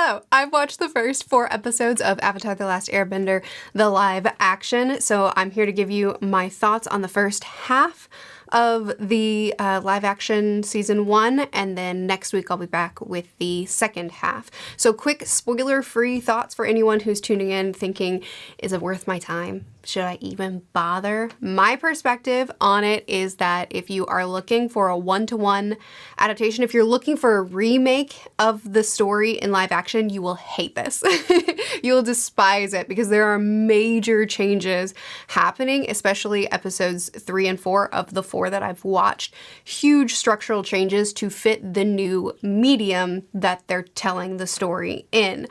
Hello! I've watched the first 4 episodes of Avatar: The Last Airbender, the live action, so I'm here to give you my thoughts on the first half of the live action season 1, and then next week I'll be back with the second half. So quick spoiler-free thoughts for anyone who's tuning in thinking, is it worth my time? Should I even bother? My perspective on it is that if you are looking for a one-to-one adaptation, if you're looking for a remake of the story in live action, you will hate this. You'll despise it because there are major changes happening, especially episodes 3 and 4 of the 4 that I've watched. Huge structural changes to fit the new medium that they're telling the story in.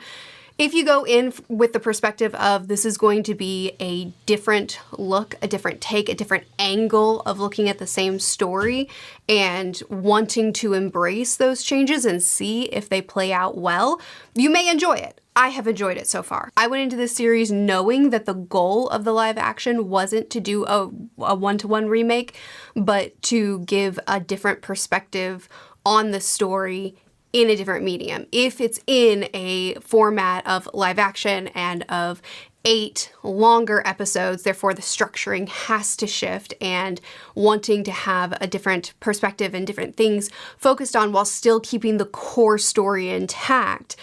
If you go in with the perspective of this is going to be a different look, a different take, a different angle of looking at the same story and wanting to embrace those changes and see if they play out well, you may enjoy it. I have enjoyed it so far. I went into this series knowing that the goal of the live action wasn't to do a one-to-one remake, but to give a different perspective on the story in a different medium. If it's in a format of live action and of 8 longer episodes, therefore the structuring has to shift, and wanting to have a different perspective and different things focused on while still keeping the core story intact.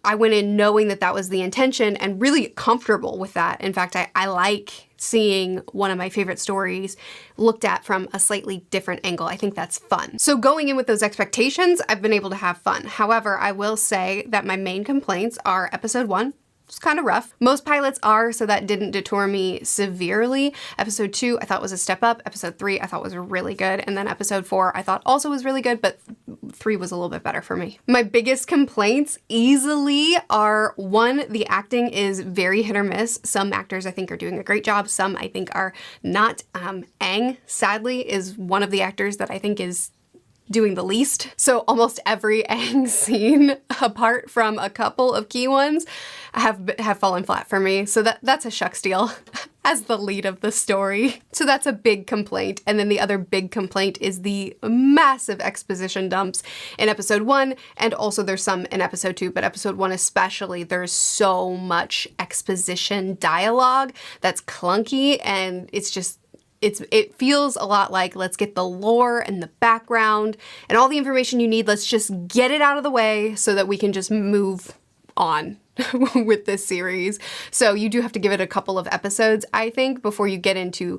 I went in knowing that that was the intention and really comfortable with that. In fact, I like seeing one of my favorite stories looked at from a slightly different angle. I think that's fun. So going in with those expectations, I've been able to have fun. However, I will say that my main complaints are episode 1. It's kind of rough. Most pilots are, so that didn't deter me severely. Episode 2 I thought was a step up. Episode 3 I thought was really good. And then episode 4 I thought also was really good, but 3 was a little bit better for me. My biggest complaints easily are, 1, the acting is very hit or miss. Some actors I think are doing a great job. Some I think are not. Aang, sadly, is one of the actors that I think is doing the least. So almost every Aang scene, apart from a couple of key ones, have fallen flat for me. So that's a shucks deal as the lead of the story. So that's a big complaint. And then the other big complaint is the massive exposition dumps in episode 1, and also there's some in episode 2, but episode 1 especially, there's so much exposition dialogue that's clunky, and it's just, it feels a lot like, let's get the lore and the background and all the information you need, let's just get it out of the way so that we can just move on with this series. So you do have to give it a couple of episodes, I think, before you get into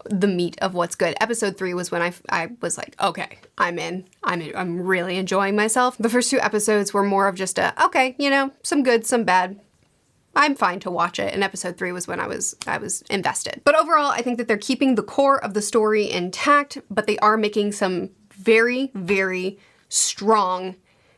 the meat of what's good. Episode 3 was when I was like, okay, I'm in. I'm really enjoying myself. The first 2 episodes were more of just okay, you know, some good, some bad. I'm fine to watch it, and episode 3 was when I was invested. But overall, I think that they're keeping the core of the story intact, but they are making some very, very strong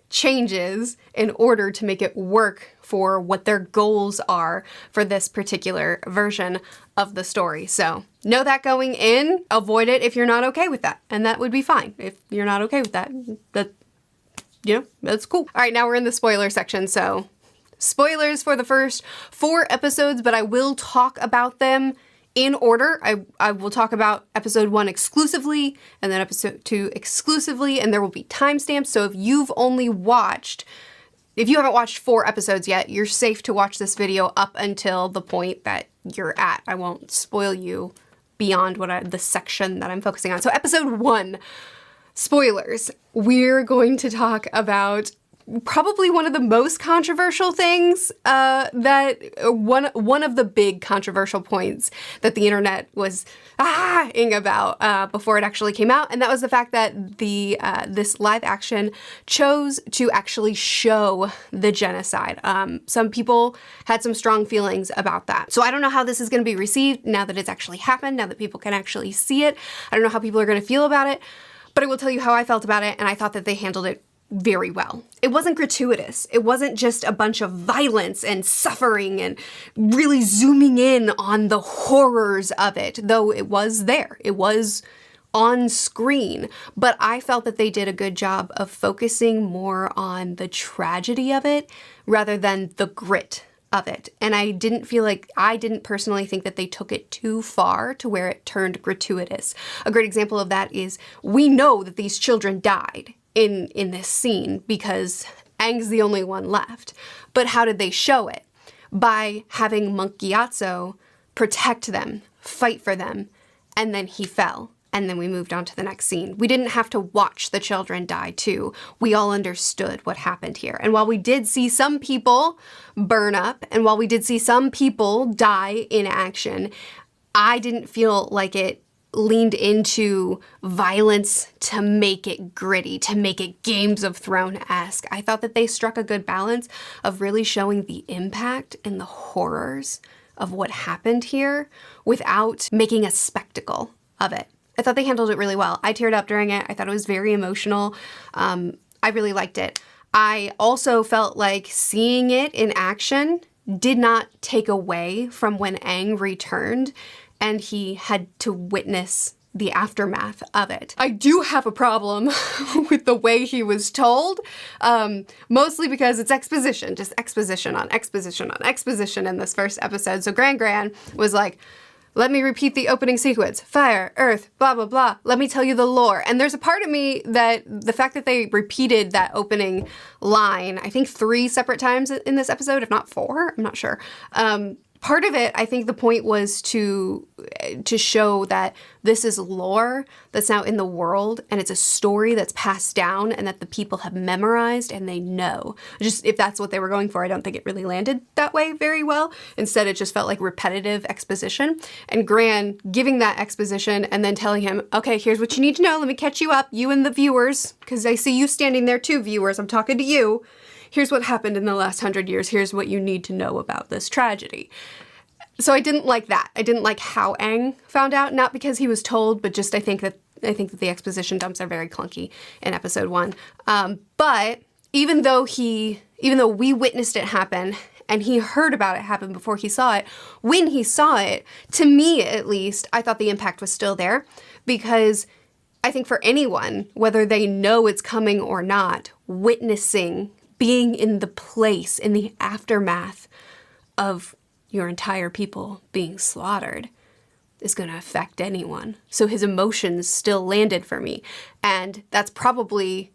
changes in order to make it work for what their goals are for this particular version of the story. So know that going in, avoid it if you're not okay with that, and that would be fine. If you're not okay with that, you know, that's cool. All right, now we're in the spoiler section, so spoilers for the first 4 episodes, but I will talk about them in order. I will talk about episode 1 exclusively, and then episode 2 exclusively, and there will be timestamps. So if you haven't watched 4 episodes yet, you're safe to watch this video up until the point that you're at. I won't spoil you beyond the section that I'm focusing on. So episode 1, spoilers. We're going to talk about probably one of the most controversial things, one of the big controversial points that the internet was about before it actually came out, and that was the fact that this live action chose to actually show the genocide. Some people had some strong feelings about that. So I don't know how this is going to be received now that it's actually happened, now that people can actually see it. I don't know how people are going to feel about it, but I will tell you how I felt about it, and I thought that they handled it very well. It wasn't gratuitous. It wasn't just a bunch of violence and suffering and really zooming in on the horrors of it, though it was there. It was on screen, but I felt that they did a good job of focusing more on the tragedy of it rather than the grit of it. And I didn't personally think that they took it too far to where it turned gratuitous. A great example of that is we know that these children died in this scene because Aang's the only one left. But how did they show it? By having Monk Gyatso protect them, fight for them, and then he fell. And then we moved on to the next scene. We didn't have to watch the children die too. We all understood what happened here. And while we did see some people burn up, and while we did see some people die in action, I didn't feel like it leaned into violence to make it gritty, to make it Games of Thrones-esque. I thought that they struck a good balance of really showing the impact and the horrors of what happened here without making a spectacle of it. I thought they handled it really well. I teared up during it. I thought it was very emotional. I really liked it. I also felt like seeing it in action did not take away from when Aang returned and he had to witness the aftermath of it. I do have a problem with the way he was told, mostly because it's exposition, just exposition on exposition on exposition in this first episode. So Gran was like, let me repeat the opening sequence. Fire, earth, blah, blah, blah. Let me tell you the lore. And there's a part of me that the fact that they repeated that opening line, I think 3 separate times in this episode, if not 4, I'm not sure. Part of it, I think the point was to show that this is lore that's now in the world and it's a story that's passed down and that the people have memorized and they know. Just if that's what they were going for, I don't think it really landed that way very well. Instead, it just felt like repetitive exposition. And Gran giving that exposition and then telling him, okay, here's what you need to know. Let me catch you up, you and the viewers, because I see you standing there too, viewers. I'm talking to you. Here's what happened in the last 100 years. Here's what you need to know about this tragedy. So I didn't like that. I didn't like how Aang found out, not because he was told, but just I think that the exposition dumps are very clunky in episode 1. But even though we witnessed it happen and he heard about it happen before he saw it, when he saw it, to me at least, I thought the impact was still there, because I think for anyone, whether they know it's coming or not, witnessing, being in the place, in the aftermath of your entire people being slaughtered is going to affect anyone. So his emotions still landed for me. And that's probably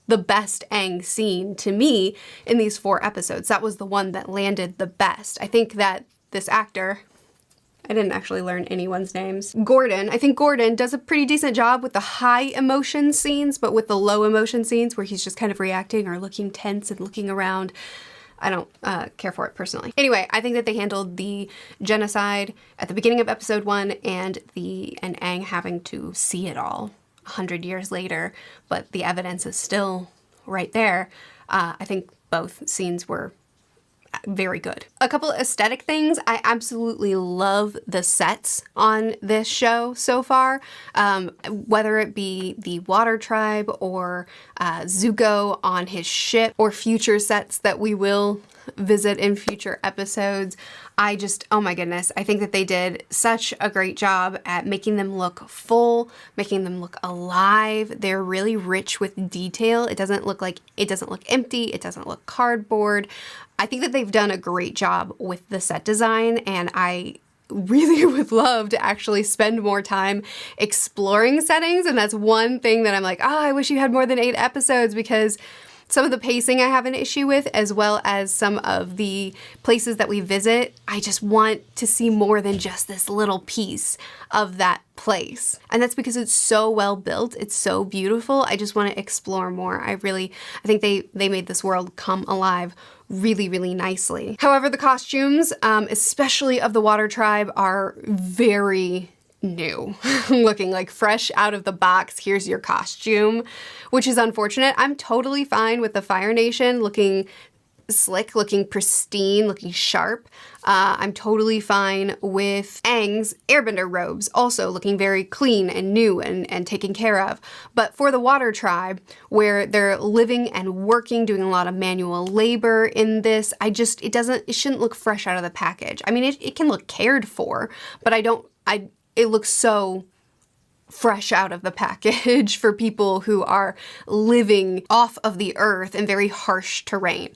the best Aang scene to me in these 4 episodes. That was the one that landed the best. I think that this actor, I didn't actually learn anyone's names. I think Gordon does a pretty decent job with the high emotion scenes, but with the low emotion scenes where he's just kind of reacting or looking tense and looking around, I don't care for it personally. Anyway, I think that they handled the genocide at the beginning of episode 1 and Aang having to see it all 100 years later, but the evidence is still right there. I think both scenes were very good. A couple aesthetic things. I absolutely love the sets on this show so far, whether it be the Water Tribe or Zuko on his ship or future sets that we will visit in future episodes. Oh my goodness, I think that they did such a great job at making them look full, making them look alive. They're really rich with detail. It doesn't look empty. It doesn't look cardboard. I think that they've done a great job with the set design, and I really would love to actually spend more time exploring settings. And that's one thing that I'm like, I wish you had more than 8 episodes, because some of the pacing I have an issue with, as well as some of the places that we visit, I just want to see more than just this little piece of that place. And that's because it's so well built. It's so beautiful. I just want to explore more. I think they made this world come alive really, really nicely. However, the costumes, especially of the Water Tribe, are very new, looking like fresh out of the box. Here's your costume, which is unfortunate. I'm totally fine with the Fire Nation looking slick, looking pristine, looking sharp. I'm totally fine with Aang's airbender robes also looking very clean and new and taken care of. But for the Water Tribe, where they're living and working, doing a lot of manual labor in this, it shouldn't look fresh out of the package. I mean, it can look cared for, but it looks so fresh out of the package for people who are living off of the earth in very harsh terrain.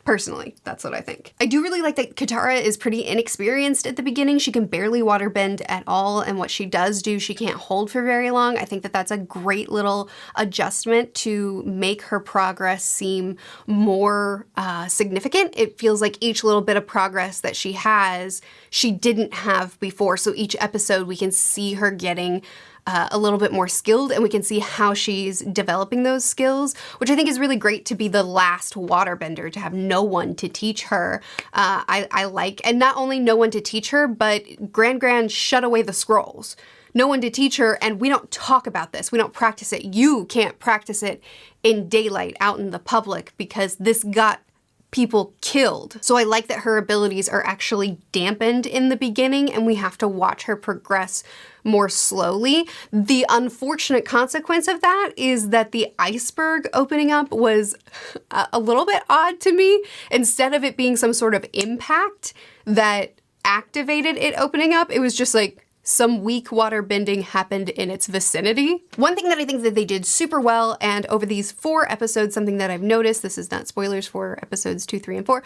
Personally, that's what I think. I do really like that Katara is pretty inexperienced at the beginning. She can barely waterbend at all, and what she does do, she can't hold for very long. I think that that's a great little adjustment to make her progress seem more significant. It feels like each little bit of progress that she has, she didn't have before. So each episode, we can see her getting a little bit more skilled, and we can see how she's developing those skills, which I think is really great to be the last waterbender, to have no one to teach her. I like, and not only no one to teach her, but Gran shut away the scrolls. No one to teach her, and we don't talk about this. We don't practice it. You can't practice it in daylight out in the public because this got people killed. So I like that her abilities are actually dampened in the beginning and we have to watch her progress more slowly. The unfortunate consequence of that is that the iceberg opening up was a little bit odd to me. Instead of it being some sort of impact that activated it opening up, it was just like some weak water bending happened in its vicinity. One thing that I think that they did super well, and over these 4 episodes, something that I've noticed, this is not spoilers for episodes 2, 3, and 4,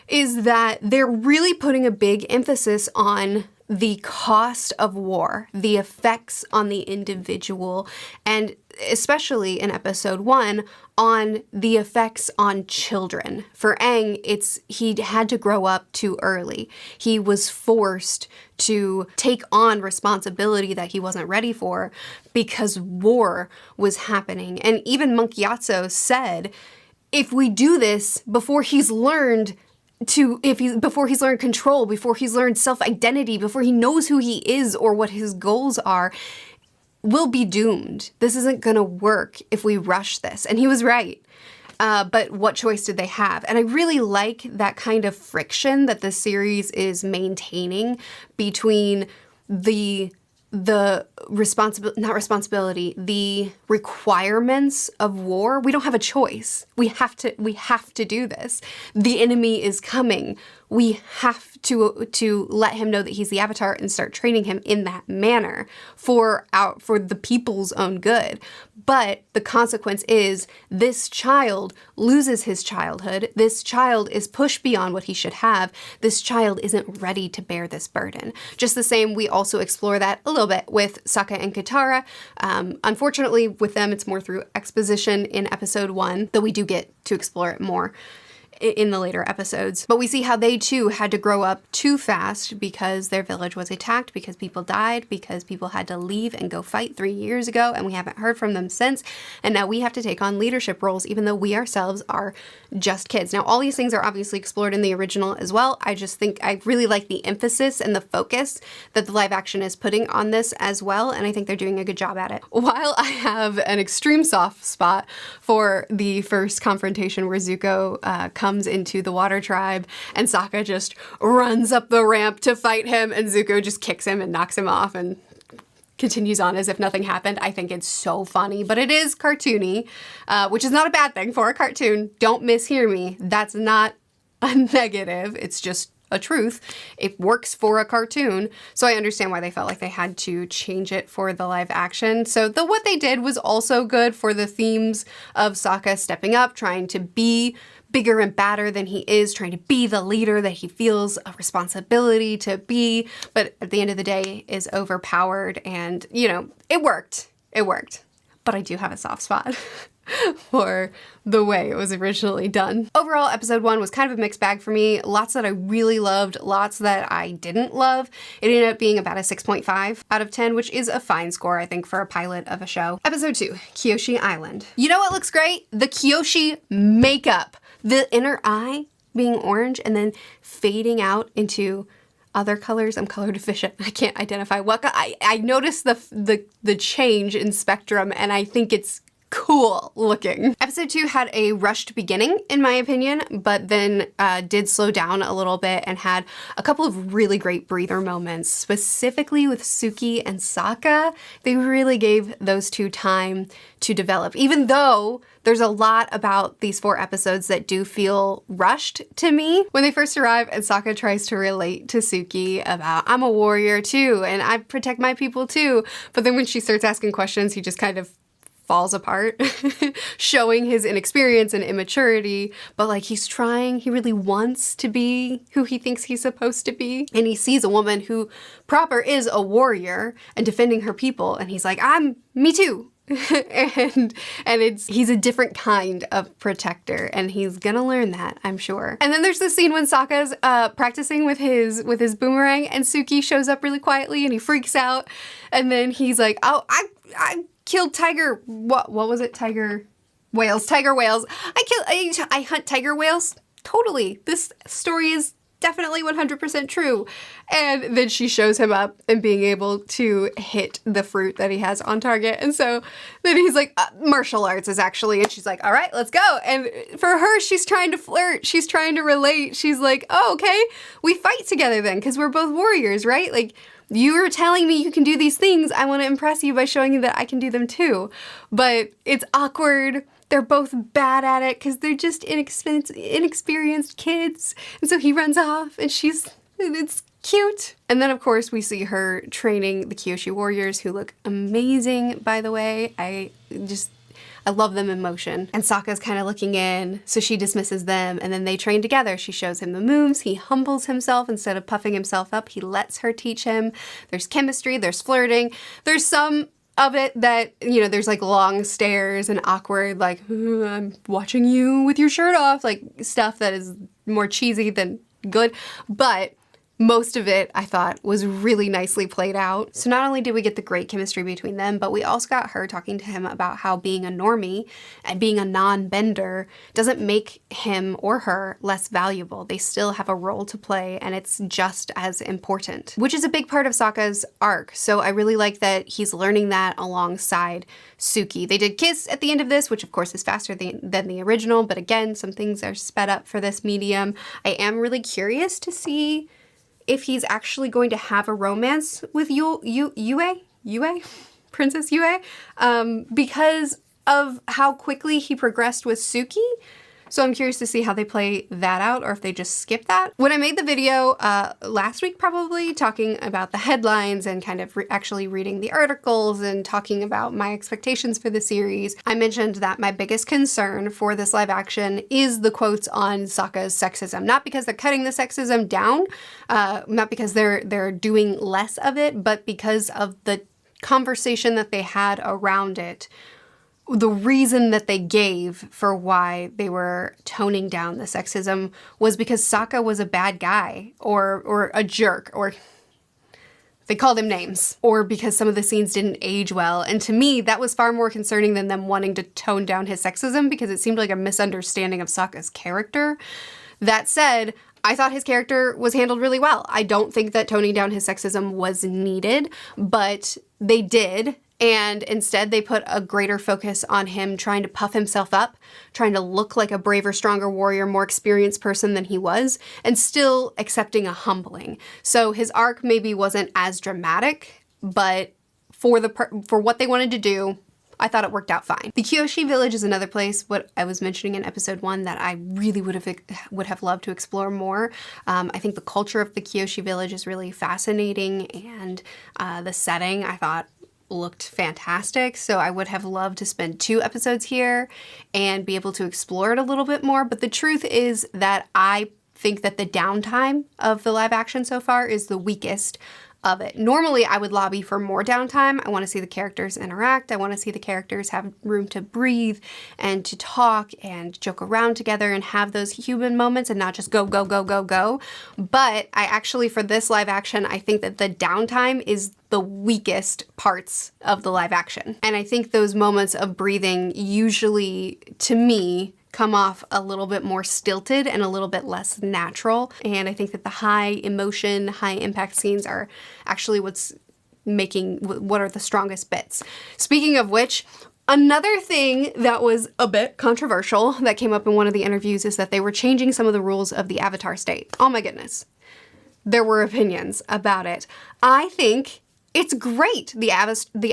is that they're really putting a big emphasis on the cost of war, the effects on the individual, and especially in episode 1, on the effects on children. For Aang, he had to grow up too early. He was forced to take on responsibility that he wasn't ready for because war was happening. And even Monk Gyatso said, if we do this before he's learned before he's learned control, before he's learned self-identity, before he knows who he is or what his goals are, we'll be doomed. This isn't gonna work if we rush this. And he was right. But what choice did they have? And I really like that kind of friction that the series is maintaining between the requirements of war. We don't have a choice. We have to do this. The enemy is coming. We have to let him know that he's the Avatar and start training him in that manner for the people's own good. But the consequence is this child loses his childhood. This child is pushed beyond what he should have. This child isn't ready to bear this burden. Just the same, we also explore that a little bit with Sokka and Katara. Unfortunately, with them, it's more through exposition in episode 1, though we do get to explore it more in the later episodes. But we see how they too had to grow up too fast because their village was attacked, because people died, because people had to leave and go fight 3 years ago, and we haven't heard from them since. And now we have to take on leadership roles, even though we ourselves are just kids. Now, all these things are obviously explored in the original as well. I just think I really like the emphasis and the focus that the live action is putting on this as well, and I think they're doing a good job at it. While I have an extreme soft spot for the first confrontation where Zuko comes into the Water Tribe and Sokka just runs up the ramp to fight him and Zuko just kicks him and knocks him off and continues on as if nothing happened. I think it's so funny, but it is cartoony, which is not a bad thing for a cartoon. Don't mishear me. That's not a negative. It's just a truth. It works for a cartoon. So I understand why they felt like they had to change it for the live action. So what they did was also good for the themes of Sokka stepping up, trying to be bigger and badder than he is, trying to be the leader that he feels a responsibility to be, but at the end of the day is overpowered, and, you know, it worked. It worked. But I do have a soft spot for the way it was originally done. Overall, episode 1 was kind of a mixed bag for me. Lots that I really loved, lots that I didn't love. It ended up being about a 6.5 out of 10, which is a fine score, I think, for a pilot of a show. Episode 2, Kyoshi Island. You know what looks great? The Kyoshi makeup. The inner eye being orange and then fading out into other colors. I'm color deficient. I can't identify what. I noticed the change in spectrum, and I think it's cool looking. Episode 2 had a rushed beginning, in my opinion, but then did slow down a little bit and had a couple of really great breather moments, specifically with Suki and Sokka. They really gave those two time to develop, even though there's a lot about these 4 episodes that do feel rushed to me. When they first arrive and Sokka tries to relate to Suki about, I'm a warrior too, and I protect my people too, but then when she starts asking questions, he just kind of falls apart, showing his inexperience and immaturity, but like he's trying, he really wants to be who he thinks he's supposed to be. And he sees a woman who proper is a warrior and defending her people, and he's like, me too. and he's a different kind of protector, and he's gonna learn that, I'm sure. And then there's the scene when Sokka's practicing with his boomerang, and Suki shows up really quietly and he freaks out, and then he's like, oh, I killed tiger, what was it? Tiger whales. I hunt tiger whales. Totally. This story is definitely 100% true. And then she shows him up and being able to hit the fruit that he has on target. And so then he's like, martial arts is actually, and she's like, all right, let's go. And for her, she's trying to flirt. She's trying to relate. She's like, oh, okay, we fight together then, because we're both warriors, right? Like, you're telling me you can do these things. I want to impress you by showing you that I can do them too. But it's awkward. They're both bad at it because they're just inexperienced kids. And so he runs off and it's cute. And then of course we see her training the Kyoshi warriors, who look amazing, by the way. I love them in motion. And Sokka's kind of looking in, so she dismisses them, and then they train together. She shows him the moves, he humbles himself instead of puffing himself up. He lets her teach him. There's chemistry, there's flirting. There's some of it that, there's like long stares and awkward, like, I'm watching you with your shirt off, like stuff that is more cheesy than good. But most of it, I thought, was really nicely played out. So not only did we get the great chemistry between them, but we also got her talking to him about how being a normie and being a non-bender doesn't make him or her less valuable. They still have a role to play, and it's just as important, which is a big part of Sokka's arc. So I really like that he's learning that alongside Suki. They did kiss at the end of this, which of course is faster than the original, but again, some things are sped up for this medium. I am really curious to see if he's actually going to have a romance with Yue, Princess Yue, because of how quickly he progressed with Suki. So I'm curious to see how they play that out, or if they just skip that. When I made the video last week, probably, talking about the headlines and kind of actually reading the articles and talking about my expectations for the series, I mentioned that my biggest concern for this live action is the quotes on Sokka's sexism. Not because they're cutting the sexism down, not because they're doing less of it, but because of the conversation that they had around it. The reason that they gave for why they were toning down the sexism was because Sokka was a bad guy, or a jerk, or they called him names, or because some of the scenes didn't age well. And to me, that was far more concerning than them wanting to tone down his sexism, because it seemed like a misunderstanding of Sokka's character. That said, I thought his character was handled really well. I don't think that toning down his sexism was needed, but they did. And instead they put a greater focus on him trying to puff himself up, trying to look like a braver, stronger warrior, more experienced person than he was, and still accepting a humbling. So his arc maybe wasn't as dramatic, but for what they wanted to do, I thought it worked out fine. The Kyoshi village is another place, what I was mentioning in episode 1, that I really would have loved to explore more. I think the culture of the Kyoshi village is really fascinating, and the setting I thought looked fantastic. So I would have loved to spend 2 episodes here and be able to explore it a little bit more. But the truth is that I think that the downtime of the live action so far is the weakest of it. Normally I would lobby for more downtime. I want to see the characters interact. I want to see the characters have room to breathe and to talk and joke around together and have those human moments and not just go, go, go, go, go. But I actually, for this live action, I think that the downtime is the weakest parts of the live action. And I think those moments of breathing usually, to me, come off a little bit more stilted and a little bit less natural. And I think that the high emotion, high impact scenes are actually what are the strongest bits. Speaking of which, another thing that was a bit controversial that came up in one of the interviews is that they were changing some of the rules of the Avatar state. Oh my goodness. There were opinions about it. I think it's great. The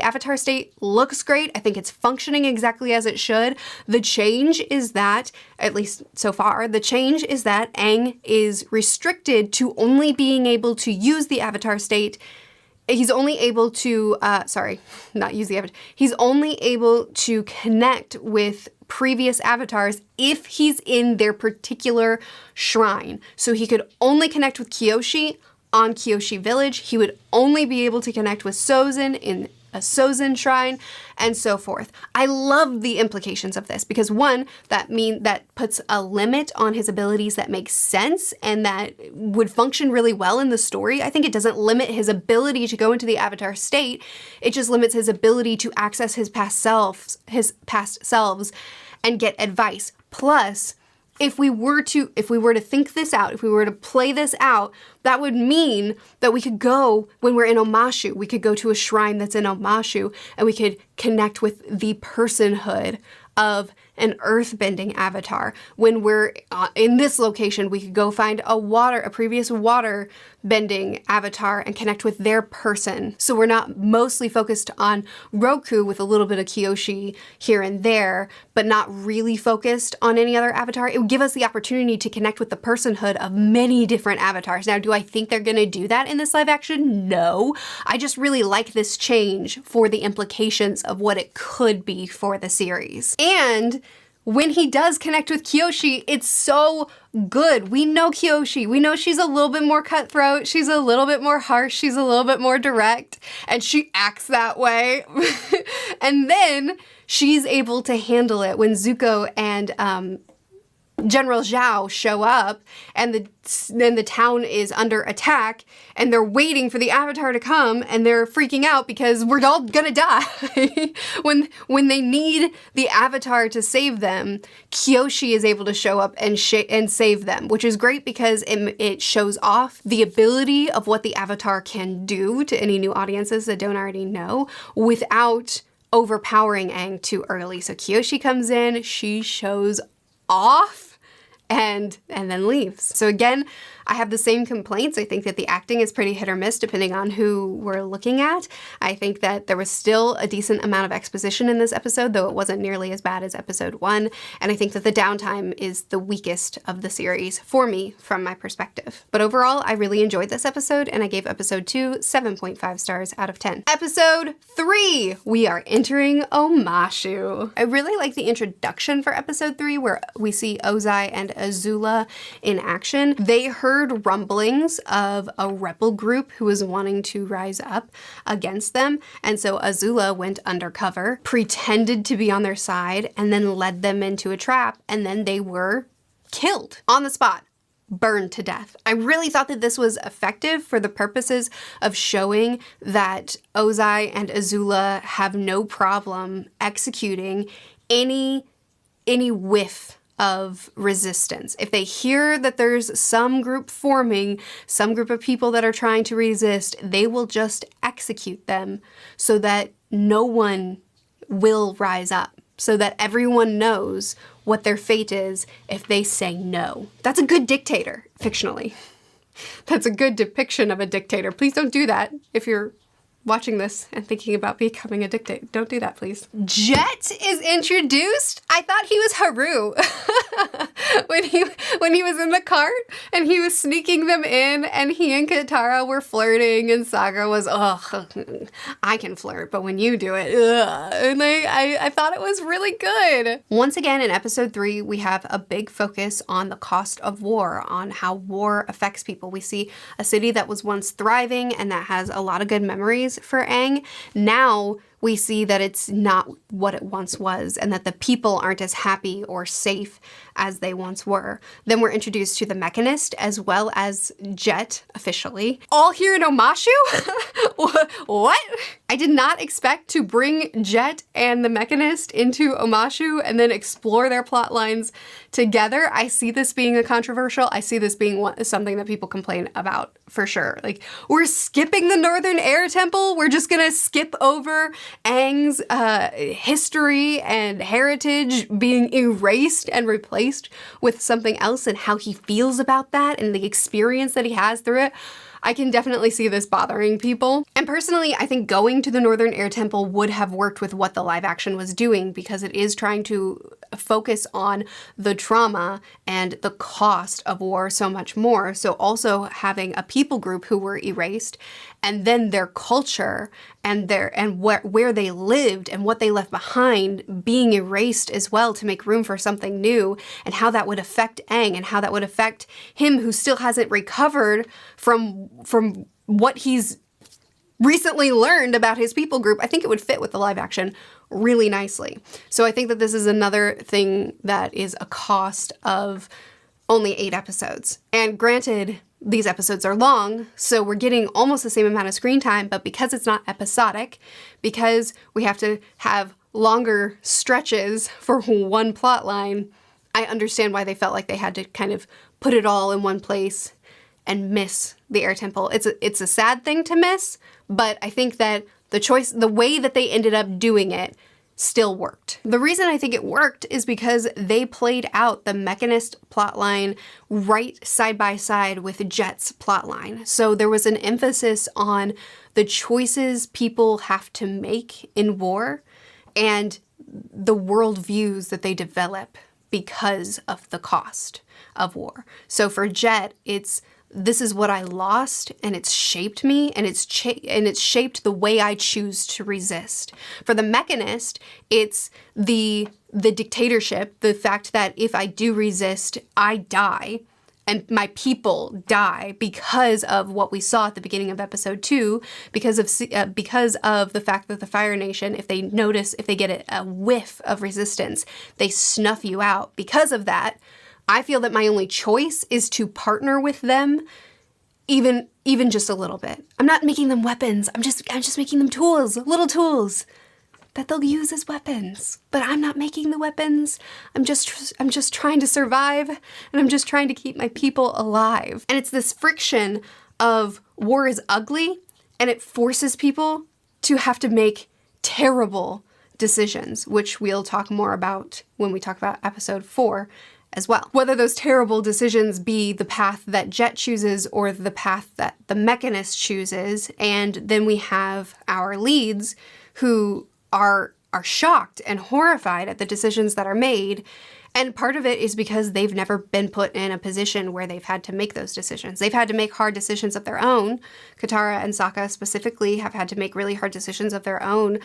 Avatar state looks great. I think it's functioning exactly as it should. The change is that, at least so far, the change is that Aang is restricted to only being able to use the Avatar state he's only able to, not use the avatar. He's only able to connect with previous avatars if he's in their particular shrine. So he could only connect with Kyoshi on Kyoshi Village. He would only be able to connect with Sozin in a Sozin shrine, and so forth. I love the implications of this because one, that puts a limit on his abilities that make sense and that would function really well in the story. I think it doesn't limit his ability to go into the avatar state. It just limits his ability to access his past selves and get advice. Plus, if we were to think this out, if we were to play this out, that would mean that we could go, when we're in Omashu, we could go to a shrine that's in Omashu and we could connect with the personhood of an earthbending avatar. When we're in this location, we could go find a previous water bending avatar and connect with their person. So we're not mostly focused on Roku with a little bit of Kyoshi here and there, but not really focused on any other avatar. It would give us the opportunity to connect with the personhood of many different avatars. Now, do I think they're gonna do that in this live action? No. I just really like this change for the implications of what it could be for the series. And when he does connect with Kyoshi, it's so good. We know Kyoshi. We know she's a little bit more cutthroat. She's a little bit more harsh. She's a little bit more direct. And she acts that way. And then she's able to handle it when Zuko and General Zhao show up and then the town is under attack and they're waiting for the Avatar to come and they're freaking out because we're all gonna die. when they need the Avatar to save them, Kyoshi is able to show up and save them, which is great because it shows off the ability of what the Avatar can do to any new audiences that don't already know without overpowering Aang too early. So Kyoshi comes in, she shows off, and then leaves. So again, I have the same complaints. I think that the acting is pretty hit or miss depending on who we're looking at. I think that there was still a decent amount of exposition in this episode, though it wasn't nearly as bad as episode 1. And I think that the downtime is the weakest of the series for me from my perspective. But overall, I really enjoyed this episode and I gave episode 2 7.5 stars out of 10. Episode 3, we are entering Omashu. I really like the introduction for episode 3 where we see Ozai and Azula in action. They heard rumblings of a rebel group who was wanting to rise up against them, and so Azula went undercover, pretended to be on their side, and then led them into a trap, and then they were killed on the spot. Burned to death. I really thought that this was effective for the purposes of showing that Ozai and Azula have no problem executing any whiff of resistance. If they hear that there's some group forming, some group of people that are trying to resist, they will just execute them so that no one will rise up, so that everyone knows what their fate is if they say no. That's a good dictator, fictionally. That's a good depiction of a dictator. Please don't do that if you're watching this and thinking about becoming a dictator. Don't do that, please. Jet is introduced. I thought he was Haru when he was in the cart and he was sneaking them in and he and Katara were flirting and Saga was, I can flirt, but when you do it, and I thought it was really good. Once again, in episode 3, we have a big focus on the cost of war, on how war affects people. We see a city that was once thriving and that has a lot of good memories for Aang. Now we see that it's not what it once was and that the people aren't as happy or safe as they once were. Then we're introduced to the Mechanist as well as Jet, officially. All here in Omashu? What? I did not expect to bring Jet and the Mechanist into Omashu and then explore their plot lines together. I see this being a controversial. I see this being something that people complain about for sure. Like, we're skipping the Northern Air Temple. We're just gonna skip over Aang's history and heritage being erased and replaced with something else and how he feels about that and the experience that he has through it. I can definitely see this bothering people. And personally, I think going to the Northern Air Temple would have worked with what the live action was doing, because it is trying to focus on the trauma and the cost of war so much more. So also having a people group who were erased, and then their culture and where they lived and what they left behind being erased as well, to make room for something new, and how that would affect Aang, and how that would affect him, who still hasn't recovered from what he's recently learned about his people group. I think it would fit with the live action really nicely. So I think that this is another thing that is a cost of only 8 episodes. And granted, these episodes are long, so we're getting almost the same amount of screen time, but because it's not episodic, because we have to have longer stretches for one plot line, I understand why they felt like they had to kind of put it all in one place and miss the Air Temple. It's a sad thing to miss, but I think that the way that they ended up doing it still worked. The reason I think it worked is because they played out the Mechanist plotline right side by side with Jet's plotline. So there was an emphasis on the choices people have to make in war and the worldviews that they develop because of the cost of war. So for Jet, this is what I lost, and it's shaped me, and it's shaped the way I choose to resist. For the Mechanist, it's the dictatorship, the fact that if I do resist, I die, and my people die because of what we saw at the beginning of episode 2, because of the fact that the Fire Nation, if they get a whiff of resistance, they snuff you out. Because of that, I feel that my only choice is to partner with them, even just a little bit. I'm not making them weapons. I'm just making them tools, little tools that they'll use as weapons. But I'm not making the weapons. I'm just trying to survive, and I'm just trying to keep my people alive. And it's this friction of war is ugly, and it forces people to have to make terrible decisions, which we'll talk more about when we talk about episode 4 as well. Whether those terrible decisions be the path that Jet chooses or the path that the Mechanist chooses. And then we have our leads who are shocked and horrified at the decisions that are made. And part of it is because they've never been put in a position where they've had to make those decisions. They've had to make hard decisions of their own. Katara and Sokka specifically have had to make really hard decisions of their own,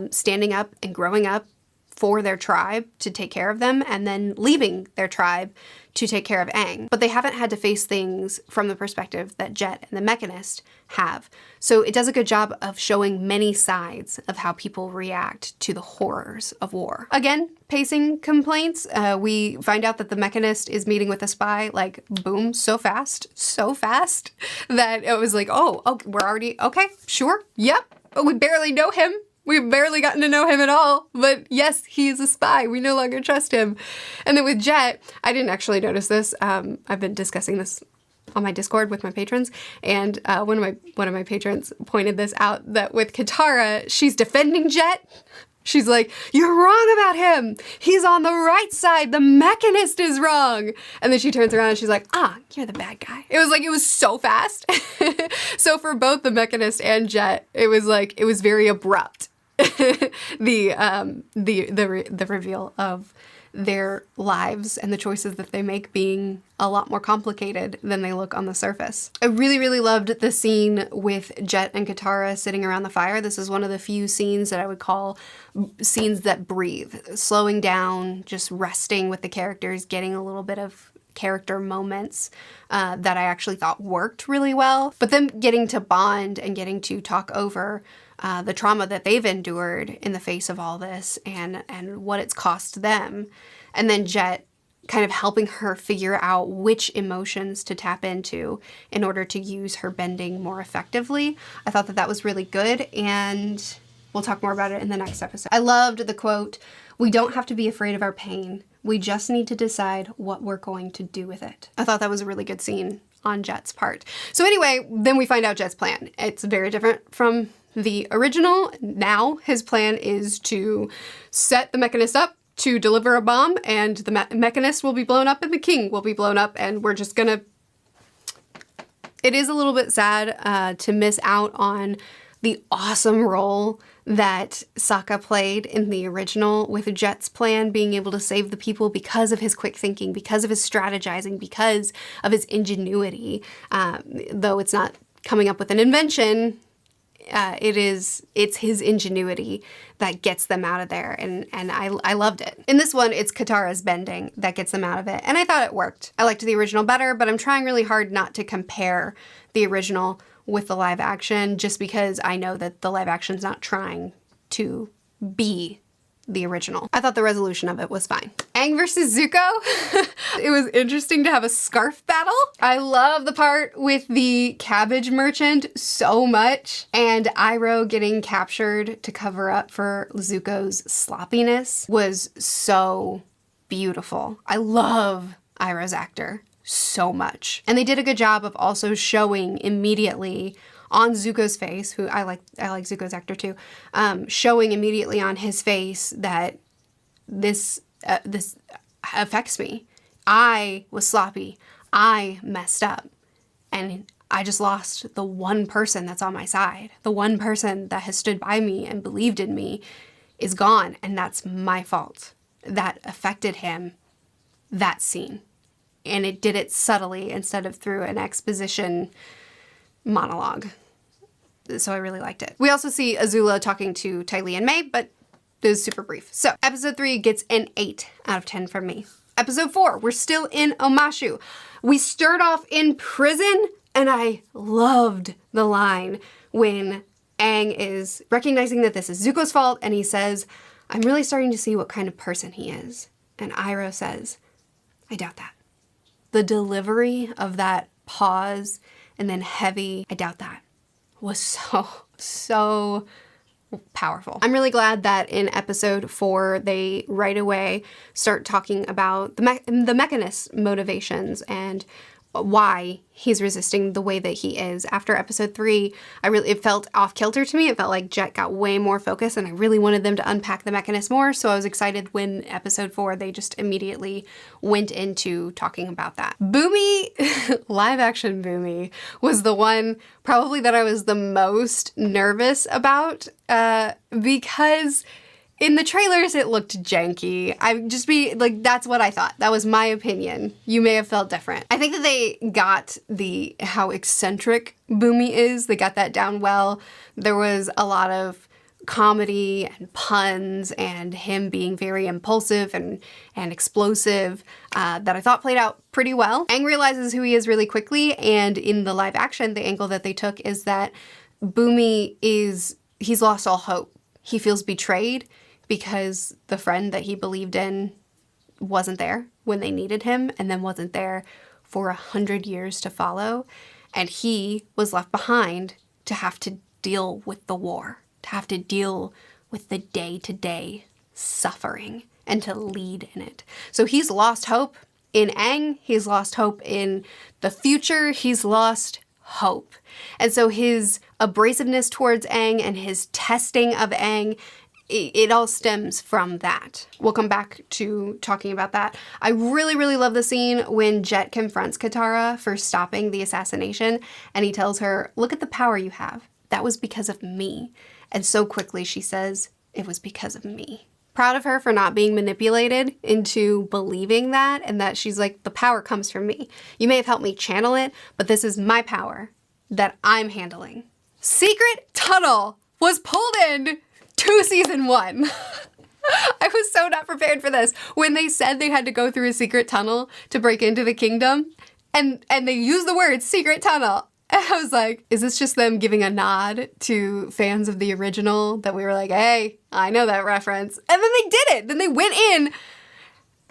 standing up and growing up for their tribe to take care of them, and then leaving their tribe to take care of Aang. But they haven't had to face things from the perspective that Jet and the Mechanist have. So it does a good job of showing many sides of how people react to the horrors of war. Again, pacing complaints. We find out that the Mechanist is meeting with a spy, like, boom, so fast that it was like, oh, we're already, okay, sure, yep. But we barely know him. We've barely gotten to know him at all, but yes, he is a spy. We no longer trust him. And then with Jet, I didn't actually notice this. I've been discussing this on my Discord with my patrons, and one of my patrons pointed this out, that with Katara, she's defending Jet. She's like, you're wrong about him. He's on the right side. The Mechanist is wrong. And then she turns around and she's like, you're the bad guy. It was so fast. So for both the Mechanist and Jet, it was very abrupt. The reveal of their lives and the choices that they make being a lot more complicated than they look on the surface. I really, really loved the scene with Jet and Katara sitting around the fire. This is one of the few scenes that I would call scenes that breathe, slowing down, just resting with the characters, getting a little bit of character moments that I actually thought worked really well. But them getting to bond and getting to talk over the trauma that they've endured in the face of all this and what it's cost them. And then Jet kind of helping her figure out which emotions to tap into in order to use her bending more effectively. I thought that was really good, and we'll talk more about it in the next episode. I loved the quote, "We don't have to be afraid of our pain. We just need to decide what we're going to do with it." I thought that was a really good scene on Jet's part. So anyway, then we find out Jet's plan. It's very different from the original. Now his plan is to set the Mechanist up to deliver a bomb, and the Mechanist will be blown up and the king will be blown up, and we're just gonna It is a little bit sad to miss out on the awesome role that Sokka played in the original, with Jet's plan being able to save the people because of his quick thinking, because of his strategizing, because of his ingenuity. Though it's not coming up with an invention, it's his ingenuity that gets them out of there, and I loved it. In this one, it's Katara's bending that gets them out of it, and I thought it worked. I liked the original better, but I'm trying really hard not to compare the original with the live action, just because I know that the live action's not trying to be the original. I thought the resolution of it was fine. Aang versus Zuko. It was interesting to have a scarf battle. I love the part with the cabbage merchant so much, and Iroh getting captured to cover up for Zuko's sloppiness was so beautiful. I love Iroh's actor so much. And they did a good job of also showing immediately on Zuko's face, who I like Zuko's actor too, showing immediately on his face that this affects me. I was sloppy. I messed up. And I just lost the one person that's on my side. The one person that has stood by me and believed in me is gone, and that's my fault. That affected him, that scene. And it did it subtly instead of through an exposition monologue. So I really liked it. We also see Azula talking to Ty Lee and May, but it was super brief. So episode 3 gets an 8 out of 10 from me. Episode 4, we're still in Omashu. We start off in prison, and I loved the line when Aang is recognizing that this is Zuko's fault, and he says, "I'm really starting to see what kind of person he is." And Iroh says, "I doubt that." The delivery of that pause and then heavy, "I doubt that," was so powerful. I'm really glad that in episode 4, they right away start talking about the Mechanist motivations and why he's resisting the way that he is. After episode 3, it felt off kilter to me. It felt like Jet got way more focus, and I really wanted them to unpack the Mechanist more. So I was excited when episode 4, they just immediately went into talking about that. Bumi, live action Bumi, was the one probably that I was the most nervous about, because in the trailers, it looked janky. That's what I thought. That was my opinion. You may have felt different. I think that they got how eccentric Bumi is. They got that down well. There was a lot of comedy and puns and him being very impulsive and explosive that I thought played out pretty well. Aang realizes who he is really quickly, and in the live action, the angle that they took is that Bumi he's lost all hope. He feels betrayed because the friend that he believed in wasn't there when they needed him, and then wasn't there for 100 years to follow. And he was left behind to have to deal with the war, to have to deal with the day-to-day suffering, and to lead in it. So he's lost hope in Aang. He's lost hope in the future. He's lost hope. And so his abrasiveness towards Aang and his testing of Aang, it all stems from that. We'll come back to talking about that. I really, really love the scene when Jet confronts Katara for stopping the assassination, and he tells her, "Look at the power you have. That was because of me." And so quickly she says, "It was because of me." Proud of her for not being manipulated into believing that, and that she's like, the power comes from me. You may have helped me channel it, but this is my power that I'm handling. Secret Tunnel was pulled in to season 1. I was so not prepared for this. When they said they had to go through a secret tunnel to break into the kingdom, and they used the word secret tunnel, and I was like, is this just them giving a nod to fans of the original that we were like, hey, I know that reference. And then they did it. Then they went in,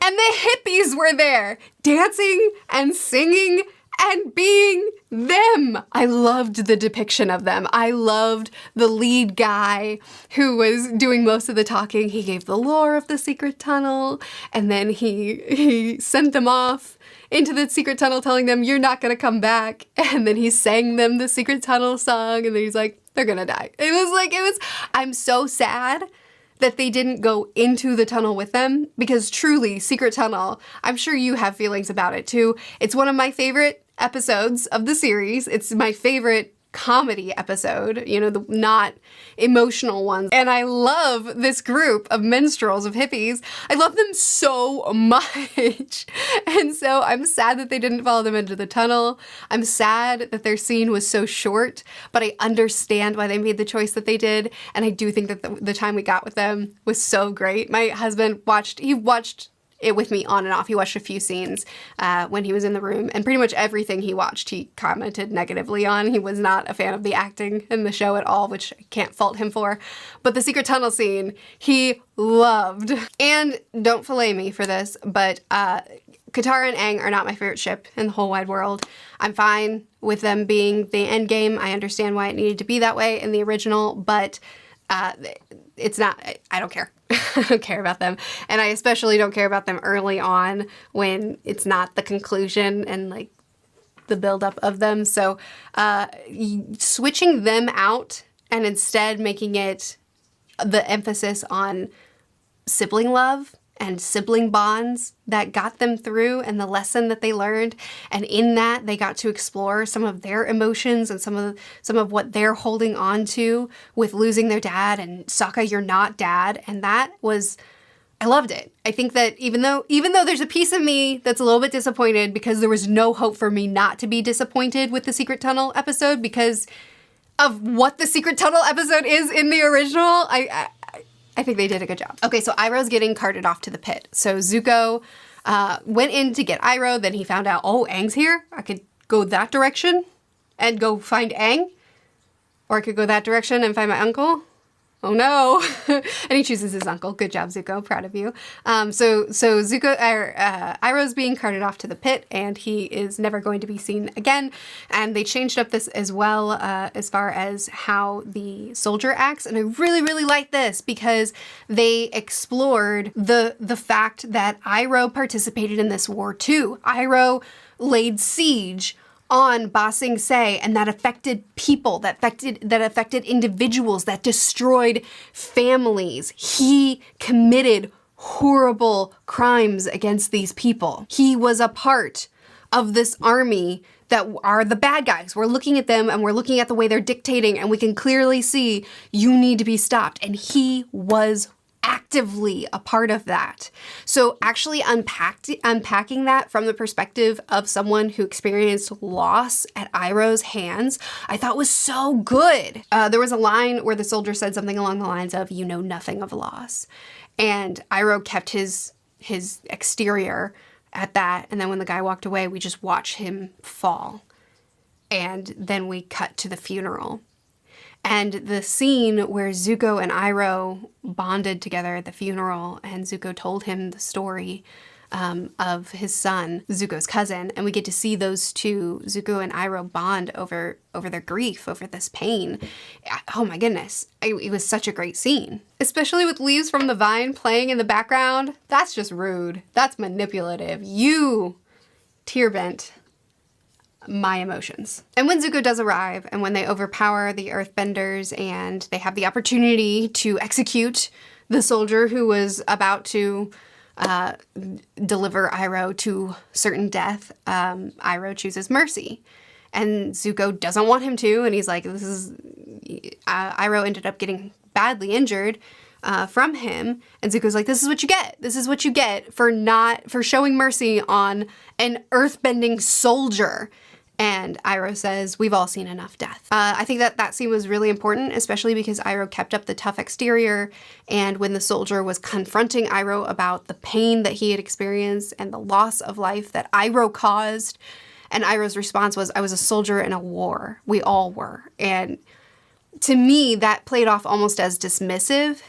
and the hippies were there dancing and singing and being them. I loved the depiction of them. I loved the lead guy who was doing most of the talking. He gave the lore of the secret tunnel, and then he sent them off into the secret tunnel telling them, you're not gonna come back. And then he sang them the secret tunnel song, and then he's like, they're gonna die. I'm so sad that they didn't go into the tunnel with them, because truly, Secret Tunnel, I'm sure you have feelings about it too. It's one of my favorite episodes of the series. It's my favorite comedy episode, you know, the not emotional ones. And I love this group of minstrels, of hippies. I love them so much. And so I'm sad that they didn't follow them into the tunnel. I'm sad that their scene was so short, but I understand why they made the choice that they did. And I do think that the time we got with them was so great. My husband watched it with me on and off. He watched a few scenes when he was in the room, and pretty much everything he watched he commented negatively on. He was not a fan of the acting in the show at all, which I can't fault him for. But the Secret Tunnel scene, he loved. And don't fillet me for this, but Katara and Aang are not my favorite ship in the whole wide world. I'm fine with them being the end game. I understand why it needed to be that way in the original, but it's not, I don't care. I don't care about them. And I especially don't care about them early on when it's not the conclusion and like the buildup of them. So switching them out and instead making it the emphasis on sibling love and sibling bonds that got them through, and the lesson that they learned. And in that, they got to explore some of their emotions and some of what they're holding on to with losing their dad and Sokka, you're not dad. And that was, I loved it. I think that even though there's a piece of me that's a little bit disappointed because there was no hope for me not to be disappointed with the Secret Tunnel episode because of what the Secret Tunnel episode is in the original, I think they did a good job. Okay, so Iroh's getting carted off to the pit. So Zuko went in to get Iroh, then he found out, oh, Aang's here? I could go that direction and go find Aang? Or I could go that direction and find my uncle? Oh no. And he chooses his uncle. Good job, Zuko. Proud of you. So Zuko, Iroh's being carted off to the pit, and he is never going to be seen again. And they changed up this as well as far as how the soldier acts. And I really, really like this because they explored the fact that Iroh participated in this war too. Iroh laid siege on Ba Sing Se, and that affected people, that affected individuals, that destroyed families. He committed horrible crimes against these people. He was a part of this army that are the bad guys. We're looking at them and we're looking at the way they're dictating, and we can clearly see you need to be stopped. And he was actively a part of that. So actually unpacking that from the perspective of someone who experienced loss at Iroh's hands, I thought was so good. There was a line where the soldier said something along the lines of, you know nothing of loss. And Iroh kept his exterior at that. And then when the guy walked away, we just watched him fall. And then we cut to the funeral. And the scene where Zuko and Iroh bonded together at the funeral, and Zuko told him the story of his son, Zuko's cousin, and we get to see those two, Zuko and Iroh, bond over their grief, over this pain. Oh my goodness, it was such a great scene. Especially with Leaves from the Vine playing in the background. That's just rude. That's manipulative. You tear-bent my emotions. And when Zuko does arrive, and when they overpower the Earthbenders, and they have the opportunity to execute the soldier who was about to deliver Iroh to certain death, Iroh chooses mercy. And Zuko doesn't want him to, and he's like, Iroh ended up getting badly injured from him. And Zuko's like, this is what you get. This is what you get for showing mercy on an earthbending soldier. And Iroh says, we've all seen enough death. I think that scene was really important, especially because Iroh kept up the tough exterior. And when the soldier was confronting Iroh about the pain that he had experienced and the loss of life that Iroh caused, and Iroh's response was, I was a soldier in a war. We all were. And to me, that played off almost as dismissive.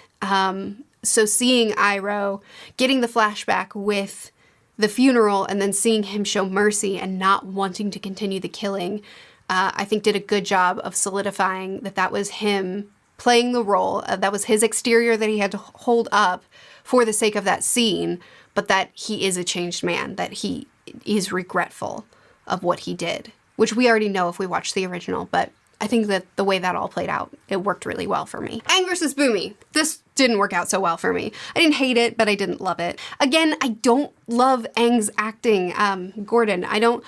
So seeing Iroh getting the flashback with the funeral and then seeing him show mercy and not wanting to continue the killing, I think did a good job of solidifying that was him playing the role. That was his exterior that he had to hold up for the sake of that scene, but that he is a changed man, that he is regretful of what he did, which we already know if we watch the original, but I think that the way that all played out, it worked really well for me. Aang versus Bumi. This didn't work out so well for me. I didn't hate it, but I didn't love it. Again, I don't love Aang's acting. Gordon, I don't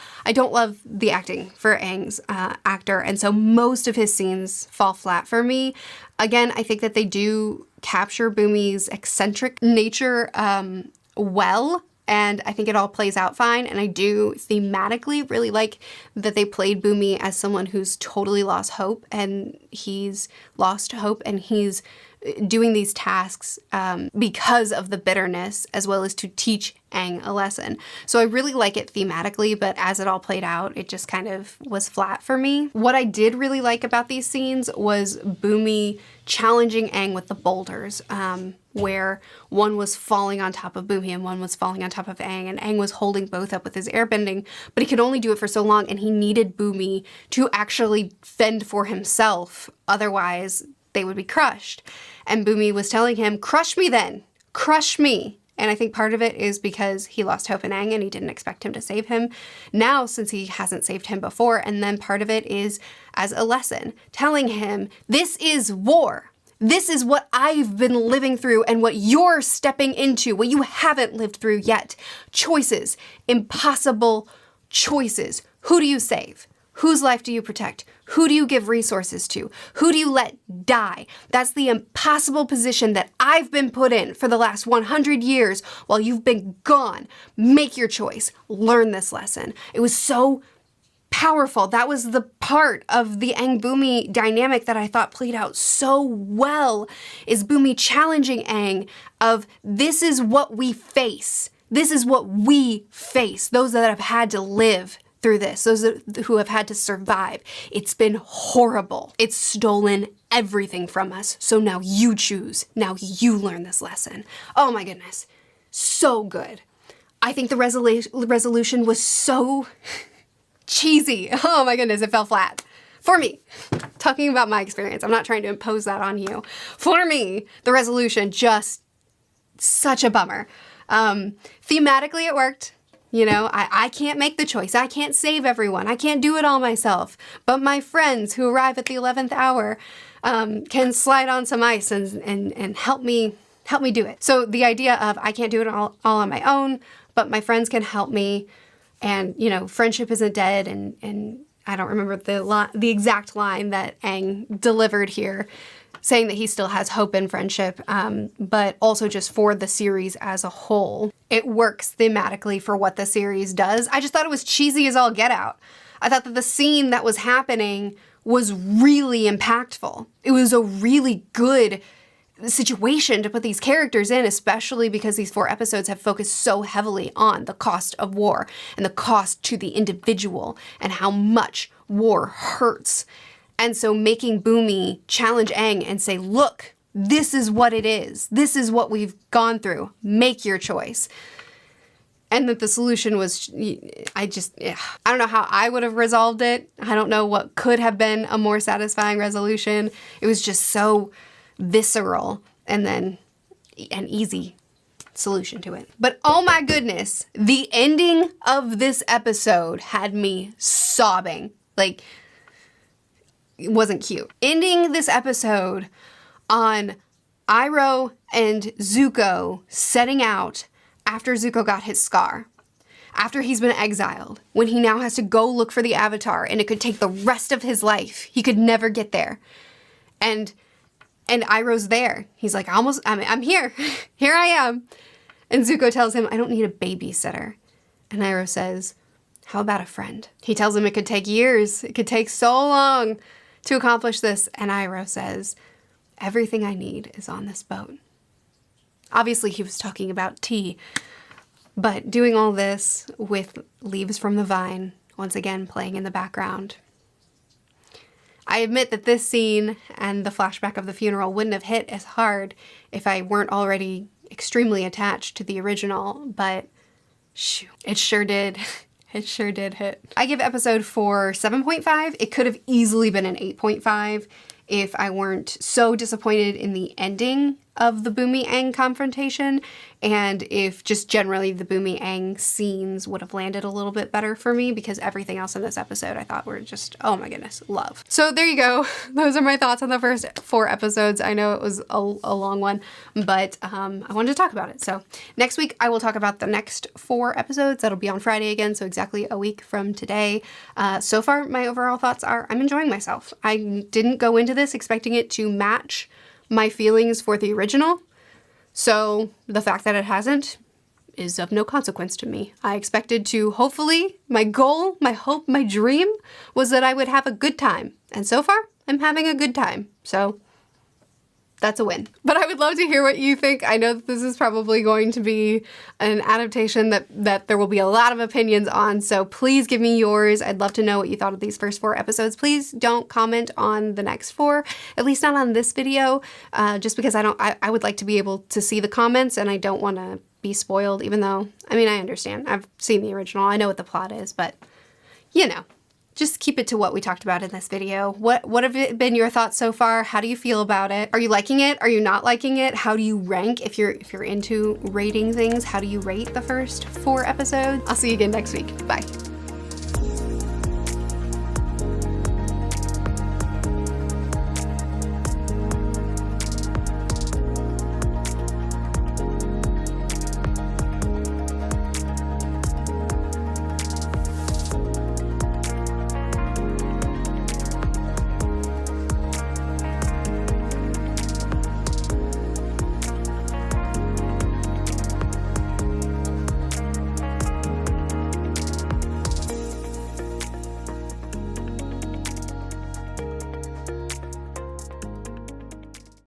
love the acting for Aang's actor, and so most of his scenes fall flat for me. Again, I think that they do capture Bumi's eccentric nature well, and I think it all plays out fine, and I do thematically really like that they played Bumi as someone who's totally lost hope, and he's doing these tasks because of the bitterness, as well as to teach Aang a lesson. So I really like it thematically, but as it all played out, it just kind of was flat for me. What I did really like about these scenes was Bumi challenging Aang with the boulders, where one was falling on top of Bumi and one was falling on top of Aang, and Aang was holding both up with his airbending, but he could only do it for so long, and he needed Bumi to actually fend for himself, otherwise they would be crushed. And Bumi was telling him, crush me then, crush me. And I think part of it is because he lost hope in Aang and he didn't expect him to save him now, since he hasn't saved him before. And then part of it is as a lesson, telling him, this is war. This is what I've been living through and what you're stepping into, what you haven't lived through yet. Choices, impossible choices. Who do you save? Whose life do you protect? Who do you give resources to? Who do you let die? That's the impossible position that I've been put in for the last 100 years while you've been gone. Make your choice. Learn this lesson. It was so powerful. That was the part of the Aang Bumi dynamic that I thought played out so well, is Bumi challenging Aang of, this is what we face. This is what we face. Those that have had to live through this, those who have had to survive. It's been horrible. It's stolen everything from us. So now you choose. Now you learn this lesson. Oh my goodness. So good. I think the resolution was so cheesy. Oh my goodness, it fell flat. For me, talking about my experience, I'm not trying to impose that on you. For me, the resolution, just such a bummer. Thematically, it worked. You know, I can't make the choice. I can't save everyone. I can't do it all myself. But my friends who arrive at the 11th hour can slide on some ice and help me do it. So the idea of, I can't do it all on my own, but my friends can help me. And, you know, friendship isn't dead. And I don't remember the exact line that Aang delivered here, saying that he still has hope in friendship, but also just for the series as a whole. It works thematically for what the series does. I just thought it was cheesy as all get out. I thought that the scene that was happening was really impactful. It was a really good situation to put these characters in, especially because these 4 episodes have focused so heavily on the cost of war and the cost to the individual and how much war hurts. And so making Bumi challenge Aang and say, look, this is what it is. This is what we've gone through. Make your choice. And that the solution was, I don't know how I would have resolved it. I don't know what could have been a more satisfying resolution. It was just so visceral, and then an easy solution to it. But oh my goodness, the ending of this episode had me sobbing. Like, it wasn't cute. Ending this episode on Iroh and Zuko setting out after Zuko got his scar, after he's been exiled, when he now has to go look for the Avatar, and it could take the rest of his life. He could never get there. And Iroh's there. He's like, I'm here. Here I am. And Zuko tells him, I don't need a babysitter. And Iroh says, how about a friend? He tells him it could take years. It could take so long to accomplish this. And Iroh says, everything I need is on this boat. Obviously, he was talking about tea, but doing all this with Leaves from the Vine, once again playing in the background. I admit that this scene and the flashback of the funeral wouldn't have hit as hard if I weren't already extremely attached to the original, but shoot, it sure did. It sure did hit. I give episode 4 7.5. It could have easily been an 8.5 if I weren't so disappointed in the ending of the Bumi Aang confrontation, and if just generally the Bumi Aang scenes would have landed a little bit better for me, because everything else in this episode I thought were just, oh my goodness, love. So there you go. Those are my thoughts on the first 4 episodes. I know it was a long one, but I wanted to talk about it. So next week I will talk about the next 4 episodes. That'll be on Friday again, so exactly a week from today. So far, my overall thoughts are I'm enjoying myself. I didn't go into this expecting it to match my feelings for the original, so the fact that it hasn't is of no consequence to me. I expected to, hopefully, my goal, my hope, my dream was that I would have a good time, and so far, I'm having a good time, so that's a win. But I would love to hear what you think. I know that this is probably going to be an adaptation that there will be a lot of opinions on, so please give me yours. I'd love to know what you thought of these first 4 episodes. Please don't comment on the next 4, at least not on this video, just because I would like to be able to see the comments, and I don't want to be spoiled, even though, I mean, I understand. I've seen the original. I know what the plot is, but, you know. Just keep it to what we talked about in this video. What have been your thoughts so far? How do you feel about it? Are you liking it? Are you not liking it? How do you rank if you're into rating things? How do you rate the first 4 episodes? I'll see you again next week. Bye.